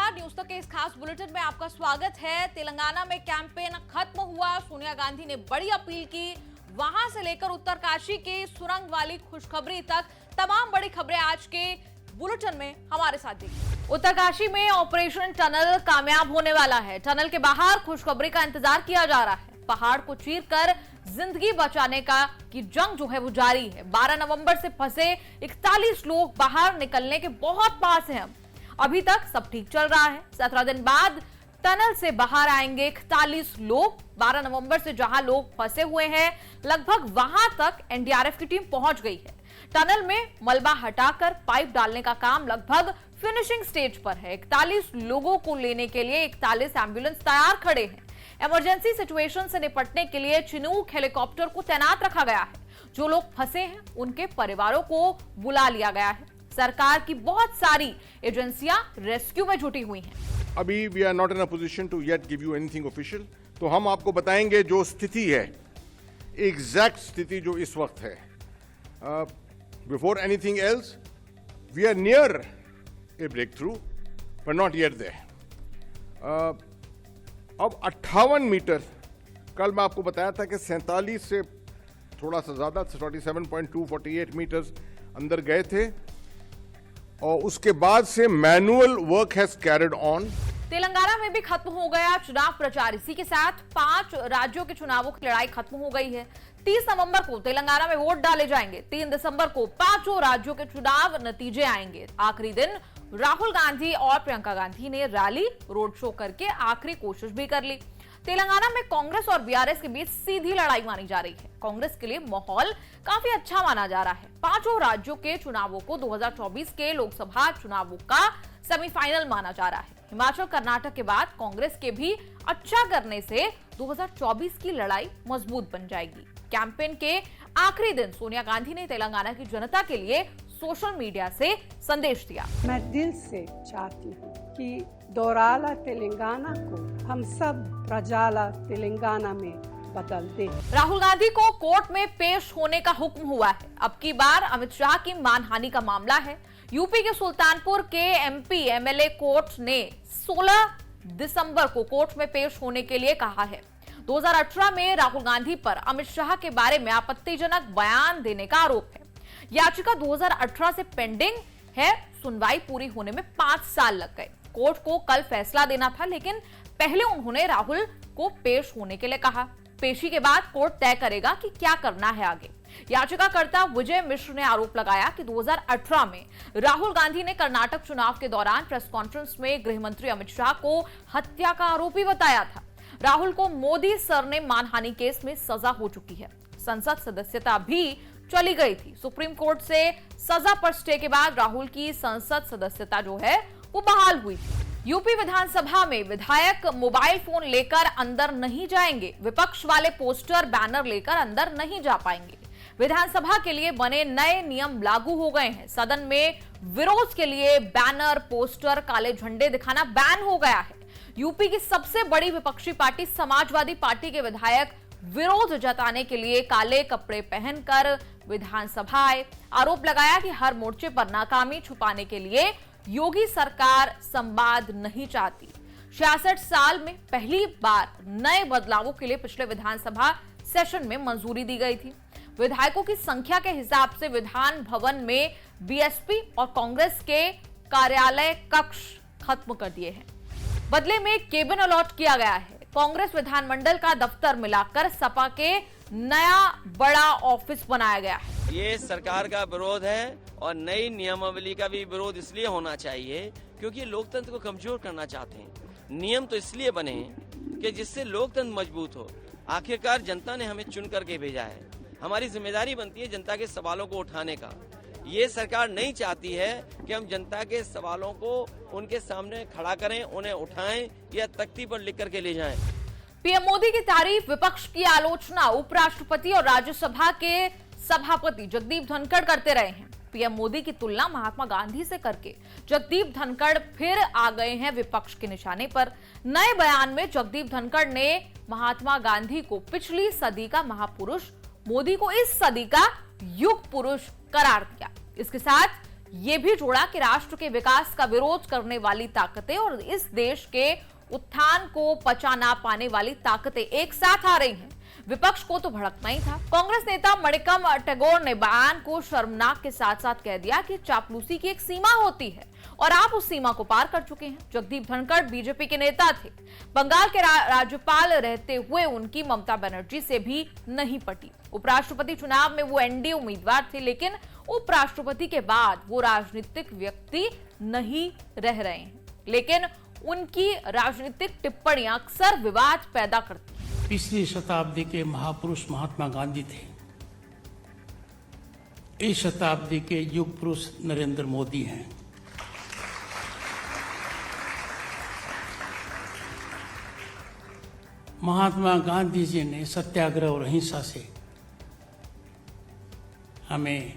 नमस्कार, न्यूज तक के इस खास बुलेटिन में आपका स्वागत है। तेलंगाना में कैंपेन खत्म हुआ। सोनिया गांधी ने बड़ी अपील की। वहां से लेकर उत्तरकाशी की सुरंग वाली खुशखबरी तक तमाम बड़ी खबरें आज के बुलेटिन में हमारे साथ देखिए। उत्तरकाशी में ऑपरेशन टनल कामयाब होने वाला है। टनल के बाहर खुशखबरी का इंतजार किया जा रहा है। पहाड़ को चीरकर जिंदगी बचाने की जंग जो है वो जारी है। 12 नवंबर से फंसे 41 लोग बाहर निकलने के बहुत पास हैं। अभी तक सब ठीक चल रहा है। 17 दिन बाद टनल से बाहर आएंगे 41 लोग। 12 नवंबर से जहां लोग फंसे हुए हैं, लगभग वहां तक एनडीआरएफ की टीम पहुंच गई है। टनल में मलबा हटाकर पाइप डालने का काम लगभग फिनिशिंग स्टेज पर है। 41 लोगों को लेने के लिए 41 एम्बुलेंस तैयार खड़े हैं। इमरजेंसी सिचुएशन से निपटने के लिए चिनूक हेलीकॉप्टर को तैनात रखा गया है। जो लोग फंसे हैं उनके परिवारों को बुला लिया गया है। सरकार की बहुत सारी एजेंसियां रेस्क्यू में जुटी हुई हैं। अभी we are not in a position to yet give you anything official, तो हम आपको बताएंगे जो स्थिति है, एग्जैक्ट स्थिति जो इस वक्त है। Before anything else, we are near a breakthrough but not yet there. अब 58 मीटर, कल मैं आपको बताया था कि 47 से थोड़ा सा ज्यादा 47.248 मीटर्स अंदर गए थे और उसके बाद से manual work has carried on. Telangana में भी खत्म हो गया चुनाव प्रचार। इसी के साथ 5 राज्यों के चुनावों की लड़ाई खत्म हो गई है। 30 नवंबर को तेलंगाना में वोट डाले जाएंगे। 3 दिसंबर को 5 राज्यों के चुनाव नतीजे आएंगे। आखिरी दिन राहुल गांधी और प्रियंका गांधी ने रैली रोड शो करके आखिरी कोशिश भी कर ली। तेलंगाना में कांग्रेस और बीआरएस के बीच सीधी लड़ाई मानी जा रही है। कांग्रेस के लिए माहौल काफी अच्छा माना जा रहा है। 5 राज्यों के चुनावों को 2024 के लोकसभा चुनावों का सेमीफाइनल माना जा रहा है। हिमाचल कर्नाटक के बाद कांग्रेस के भी अच्छा करने से 2024 की लड़ाई मजबूत बन जाएगी। कैंपेन के आखिरी दिन सोनिया गांधी ने तेलंगाना की जनता के लिए सोशल मीडिया से संदेश दिया। मैं दिल से चाहती हूँ कि दोराला तेलंगाना को हम सब प्रजाला तेलंगाना में बदल दे। राहुल गांधी को कोर्ट में पेश होने का हुक्म हुआ है। अब की बार अमित शाह की मानहानि का मामला है। यूपी के सुल्तानपुर के एमपी एमएलए कोर्ट ने 16 दिसंबर को कोर्ट में पेश होने के लिए कहा है। 2018 में राहुल गांधी पर अमित शाह के बारे में आपत्तिजनक बयान देने का आरोप है। याचिका 2018 से पेंडिंग है। सुनवाई पूरी होने में 5 साल लग गए। कोर्ट को कल फैसला देना था, लेकिन पहले उन्होंने राहुल को पेश होने के लिए कहा। पेशी के बाद कोर्ट तय करेगा कि क्या करना है आगे। याचिकाकर्ता विजय मिश्र ने आरोप लगाया कि 2018 में राहुल गांधी ने कर्नाटक चुनाव के दौरान प्रेस कॉन्फ्रेंस में गृह मंत्री अमित शाह को हत्या का आरोपी बताया था। राहुल को मोदी सर ने मानहानि केस में सजा हो चुकी है। संसद सदस्यता भी चली गई थी। सुप्रीम कोर्ट से सजा पर स्टे के बाद राहुल की संसद सदस्यता जो है वो बहाल हुई थी। यूपी विधानसभा में विधायक मोबाइल फोन लेकर अंदर नहीं जाएंगे। विपक्ष वाले पोस्टर बैनर लेकर अंदर नहीं जा पाएंगे। विधानसभा के लिए बने नए नियम लागू हो गए हैं। सदन में विरोध के लिए बैनर, पोस्टर, काले झंडे दिखाना बैन हो गया है। यूपी की सबसे बड़ी विपक्षी पार्टी समाजवादी पार्टी के विधायक विरोध जताने के लिए काले कपड़े पहनकर विधानसभा आए। आरोप लगाया कि हर मोर्चे पर नाकामी छुपाने के लिए योगी सरकार संवाद नहीं चाहती। 66 साल में पहली बार नए बदलावों के लिए पिछले विधानसभा सेशन में मंजूरी दी गई थी। विधायकों की संख्या के हिसाब से विधान भवन में बीएसपी और कांग्रेस के कार्यालय कक्ष खत्म कर दिए हैं। बदले में केबिन अलॉट किया गया है। कांग्रेस विधानमंडल का दफ्तर मिलाकर सपा के नया बड़ा ऑफिस बनाया गया है। ये सरकार का विरोध है और नई नियमावली का भी विरोध इसलिए होना चाहिए क्योंकि लोकतंत्र को कमजोर करना चाहते हैं। नियम तो इसलिए बने कि जिससे लोकतंत्र मजबूत हो। आखिरकार जनता ने हमें चुन करके भेजा है। हमारी जिम्मेदारी बनती है जनता के सवालों को उठाने का। ये सरकार नहीं चाहती है कि हम जनता के सवालों को उनके सामने खड़ा करें, उन्हें उठाएं या तख्ती पर लिख करके ले जाएं। पीएम मोदी की तारीफ, विपक्ष की आलोचना उपराष्ट्रपति और राज्यसभा के सभापति जगदीप धनखड़ करते रहे हैं। पीएम मोदी की तुलना महात्मा गांधी से करके जगदीप धनखड़ फिर आ गए हैं विपक्ष के निशाने पर। नए बयान में जगदीप धनखड़ ने महात्मा गांधी को पिछली सदी का महापुरुष, मोदी को इस सदी का युग पुरुष करार दिया। इसके साथ ये भी जोड़ा कि राष्ट्र के विकास का विरोध करने वाली ताकतें और इस देश के उत्थान को पचा ना पाने वाली ताकतें एक साथ आ रही हैं। विपक्ष को तो भड़कना ही था। कांग्रेस नेता मणिकम टैगोर ने बयान को शर्मनाक के साथ साथ कह दिया कि चापलूसी की एक सीमा होती है और आप उस सीमा को पार कर चुके हैं। जगदीप धनखड़ बीजेपी के नेता थे। बंगाल के राज्यपाल रहते हुए उनकी ममता बनर्जी से भी नहीं पटी। उपराष्ट्रपति चुनाव में वो एनडीए उम्मीदवार थे, लेकिन उपराष्ट्रपति के बाद वो राजनीतिक व्यक्ति नहीं रह रहे हैं। लेकिन उनकी राजनीतिक टिप्पणियां अक्सर विवाद पैदा करती हैं। पिछली शताब्दी के महापुरुष महात्मा गांधी थे। इस शताब्दी के युग पुरुष नरेंद्र मोदी हैं। महात्मा गांधी जी ने सत्याग्रह और अहिंसा से हमें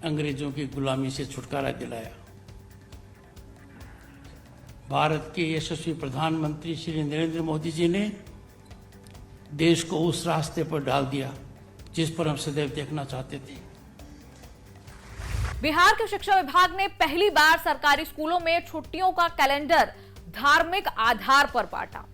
अंग्रेजों की गुलामी से छुटकारा दिलाया। भारत के यशस्वी प्रधानमंत्री श्री नरेंद्र मोदी जी ने देश को उस रास्ते पर डाल दिया जिस पर हम सदैव देखना चाहते थे। बिहार के शिक्षा विभाग ने पहली बार सरकारी स्कूलों में छुट्टियों का कैलेंडर धार्मिक आधार पर बांटा।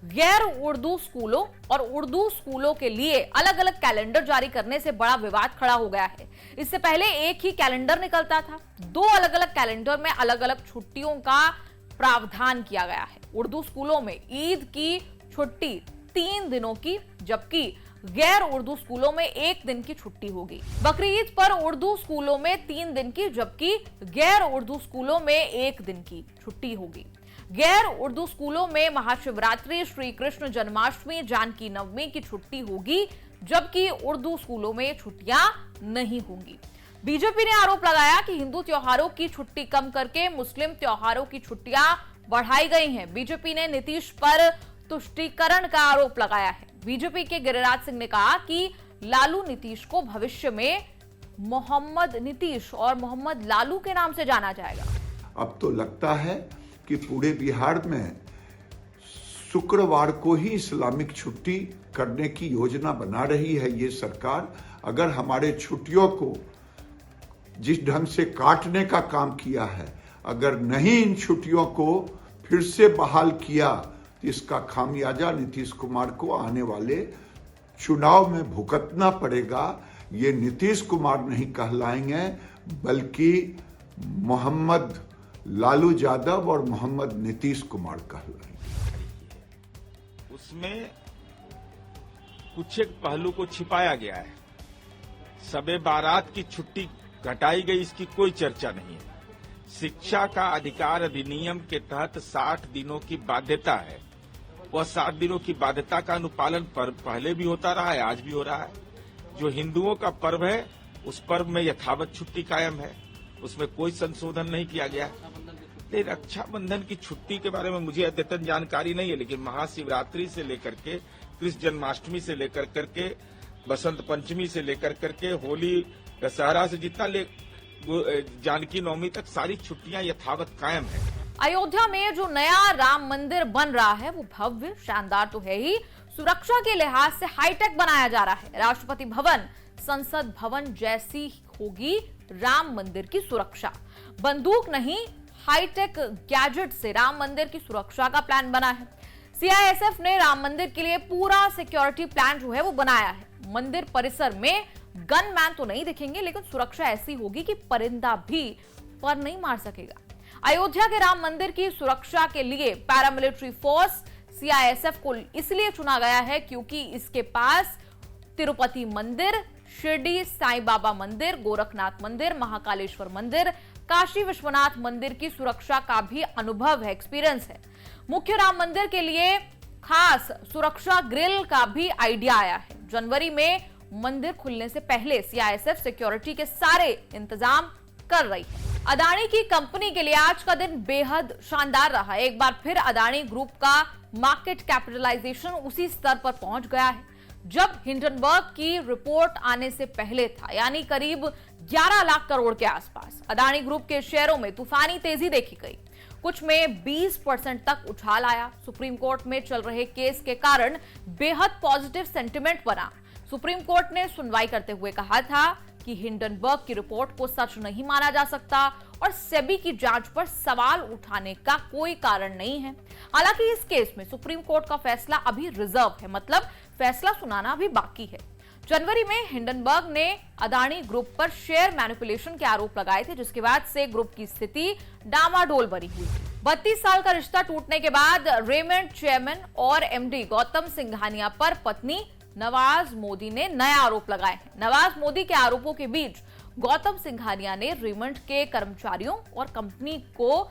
गैर उर्दू स्कूलों और उर्दू स्कूलों के लिए अलग अलग कैलेंडर जारी करने से बड़ा विवाद खड़ा हो गया है। इससे पहले एक ही कैलेंडर निकलता था। दो अलग अलग कैलेंडर में अलग अलग छुट्टियों का प्रावधान किया गया है। उर्दू स्कूलों में ईद की छुट्टी 3 दिनों की, जबकि गैर उर्दू स्कूलों में 1 दिन की छुट्टी होगी। बकरीद पर उर्दू स्कूलों में 3 दिन की, जबकि गैर उर्दू स्कूलों में 1 दिन की छुट्टी होगी। गैर उर्दू स्कूलों में महाशिवरात्रि, श्री कृष्ण जन्माष्टमी, जानकी नवमी की छुट्टी होगी, जबकि उर्दू स्कूलों में छुट्टियां नहीं होंगी। बीजेपी ने आरोप लगाया कि हिंदू त्योहारों की छुट्टी कम करके मुस्लिम त्योहारों की छुट्टियां बढ़ाई गई हैं। बीजेपी ने नीतीश पर तुष्टीकरण का आरोप लगाया है। बीजेपी के गिरिराज सिंह ने कहा कि लालू नीतीश को भविष्य में मोहम्मद नीतीश और मोहम्मद लालू के नाम से जाना जाएगा। अब तो लगता है कि पूरे बिहार में शुक्रवार को ही इस्लामिक छुट्टी करने की योजना बना रही है ये सरकार। अगर हमारे छुट्टियों को जिस ढंग से काटने का काम किया है, अगर नहीं इन छुट्टियों को फिर से बहाल किया तो इसका खामियाजा नीतीश कुमार को आने वाले चुनाव में भुगतना पड़ेगा। ये नीतीश कुमार नहीं कहलाएंगे, बल्कि मोहम्मद लालू यादव और मोहम्मद नीतीश कुमार कहलाएंगे। उसमें कुछ एक पहलू को छिपाया गया है। सबे बारात की छुट्टी घटाई गई, इसकी कोई चर्चा नहीं है। शिक्षा का अधिकार अधिनियम के तहत 60 दिनों की बाध्यता है। वह 60 दिनों की बाध्यता का अनुपालन पहले भी होता रहा है, आज भी हो रहा है। जो हिंदुओं का पर्व है उस पर्व में यथावत छुट्टी कायम है, उसमें कोई संशोधन नहीं किया गया है। रक्षाबंधन की छुट्टी के बारे में मुझे अद्यतन जानकारी नहीं है, लेकिन महाशिवरात्रि से लेकर के कृष्ण जन्माष्टमी से लेकर करके बसंत पंचमी से लेकर करके होली दशहरा से जितना जानकी नवमी तक सारी छुट्टियां यथावत कायम है। अयोध्या में जो नया राम मंदिर बन रहा है वो भव्य शानदार तो है ही, सुरक्षा के लिहाज से हाईटेक बनाया जा रहा है। राष्ट्रपति भवन, संसद भवन जैसी होगी राम मंदिर की सुरक्षा। बंदूक नहीं, हाईटेक गैजेट से राम मंदिर की सुरक्षा का प्लान बना है। सीआईएसएफ ने राम मंदिर के लिए पूरा सिक्योरिटी प्लान जो है वो बनाया है। मंदिर परिसर में गनमैन तो नहीं दिखेंगे, लेकिन सुरक्षा ऐसी होगी कि परिंदा भी पर नहीं मार सकेगा। अयोध्या के राम मंदिर की सुरक्षा के लिए पैरामिलिट्री फोर्स सीआईएसएफ को इसलिए चुना गया है क्योंकि इसके पास तिरुपति मंदिर, शिरडी साईं बाबा मंदिर, गोरखनाथ मंदिर, महाकालेश्वर मंदिर, काशी विश्वनाथ मंदिर की सुरक्षा का भी अनुभव है, एक्सपीरियंस है। मुख्य राम मंदिर के लिए खास सुरक्षा ग्रिल का भी आइडिया आया है। जनवरी में मंदिर खुलने से पहले सीआईएसएफ सिक्योरिटी के सारे इंतजाम कर रही है। अदानी की कंपनी के लिए आज का दिन बेहद शानदार रहा। एक बार फिर अदानी ग्रुप का मार्केट कैपिटलाइजेशन उसी स्तर पर पहुंच गया है जब हिंडनबर्ग की रिपोर्ट आने से पहले था, यानी करीब 11 लाख करोड़ के आसपास। अदानी ग्रुप के शेयरों में तूफानी तेजी देखी गई, कुछ में 20% तक उछाल आया। सुप्रीम कोर्ट में चल रहे केस के कारण बेहद पॉजिटिव सेंटिमेंट बना। सुप्रीम कोर्ट ने सुनवाई करते हुए कहा था कि कि हिंडनबर्ग की रिपोर्ट को सच नहीं माना जा सकता और सेबी की जांच पर सवाल उठाने का कोई कारण नहीं है। हालांकि इस केस में सुप्रीम कोर्ट का फैसला अभी रिजर्व है, मतलब फैसला सुनाना अभी बाकी है। जनवरी में हिंडनबर्ग ने अदानी ग्रुप पर शेयर मैनिपुलेशन के आरोप लगाए थे, जिसके बाद से ग्रुप की स्थिति डामाडोल बनी हुई। 32 साल का रिश्ता टूटने के बाद रेमंड चेयरमैन और एमडी गौतम सिंघानिया पर पत्नी नवाज मोदी ने नए आरोप लगाए हैं। नवाज मोदी के आरोपों के बीच गौतम सिंघानिया ने रेमंड के कर्मचारियों और कंपनी को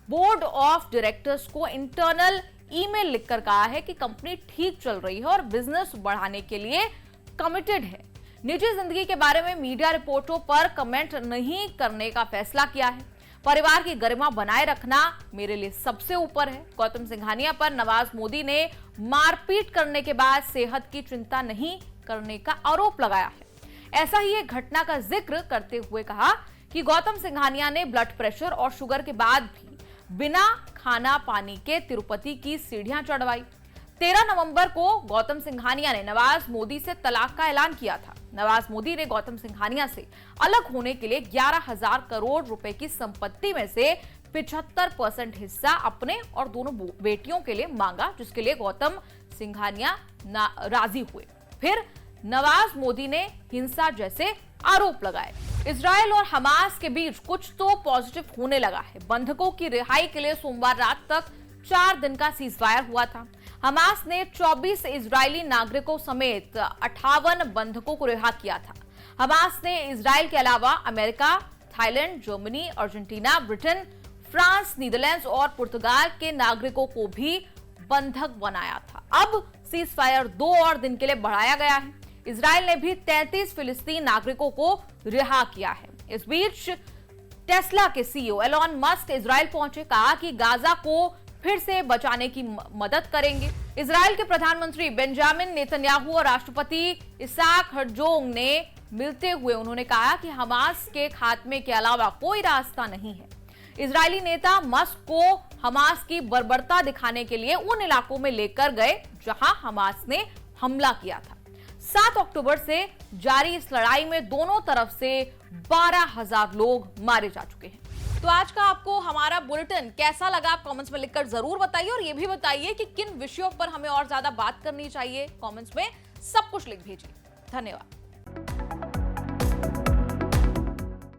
बोर्ड ऑफ डायरेक्टर्स को इंटरनल ईमेल लिखकर कहा है कि कंपनी ठीक चल रही है और बिजनेस बढ़ाने के लिए कमिटेड है। निजी जिंदगी के बारे में मीडिया रिपोर्टों पर कमेंट नहीं करने का फैसला किया है। परिवार की गरिमा बनाए रखना मेरे लिए सबसे ऊपर है। गौतम सिंघानिया पर नवाज मोदी ने मारपीट करने के बाद सेहत की चिंता नहीं करने का आरोप लगाया है। ऐसा ही एक घटना का जिक्र करते हुए कहा कि गौतम सिंघानिया ने ब्लड प्रेशर और शुगर के बाद भी बिना खाना पानी के तिरुपति की सीढ़ियां चढ़वाई। 13 नवंबर को गौतम सिंघानिया ने नवाज मोदी से तलाक का ऐलान किया था। नवाज मोदी ने गौतम सिंघानिया से अलग होने के लिए 11,000 करोड़ रुपए की संपत्ति में से 75% हिस्सा अपने और दोनों बेटियों के लिए मांगा, जिसके लिए गौतम सिंघानिया राजी हुए। फिर नवाज मोदी ने हिंसा जैसे आरोप लगाए। इजरायल और हमास के बीच कुछ तो पॉजिटिव होने लगा है। बंधकों की रिहाई के लिए सोमवार रात तक 4 दिन का सीजफायर हुआ था। हमास ने 24 इजरायली नागरिकों समेत 58 बंधकों को रिहा किया था। हमास ने इजरायल के अलावा America, Thailand, Germany, Argentina, Britain, France, Netherlands और पुर्तगाल के नागरिकों को भी बंधक बनाया था। अब सीजफायर 2 और दिन के लिए बढ़ाया गया है। इजरायल ने भी 33 फिलिस्तीनी नागरिकों को रिहा किया है। इस बीच टेस्ला के सीईओ एलॉन मस्क इजरायल पहुंचे, कहा कि गाजा को फिर से बचाने की मदद करेंगे। इजरायल के प्रधानमंत्री बेंजामिन नेतन्याहू और राष्ट्रपति इसाक हर्जोग ने मिलते हुए उन्होंने कहा कि हमास के खात्मे के अलावा कोई रास्ता नहीं है। इजरायली नेता मस्क को हमास की बर्बरता दिखाने के लिए उन इलाकों में लेकर गए जहां हमास ने हमला किया था। 7 अक्टूबर से जारी इस लड़ाई में दोनों तरफ से 12,000 लोग मारे जा चुके हैं। तो आज का आपको हमारा बुलेटिन कैसा लगा, आप कमेंट्स में लिखकर जरूर बताइए और ये भी बताइए कि किन विषयों पर हमें और ज्यादा बात करनी चाहिए। कमेंट्स में सब कुछ लिख भेजिए। धन्यवाद।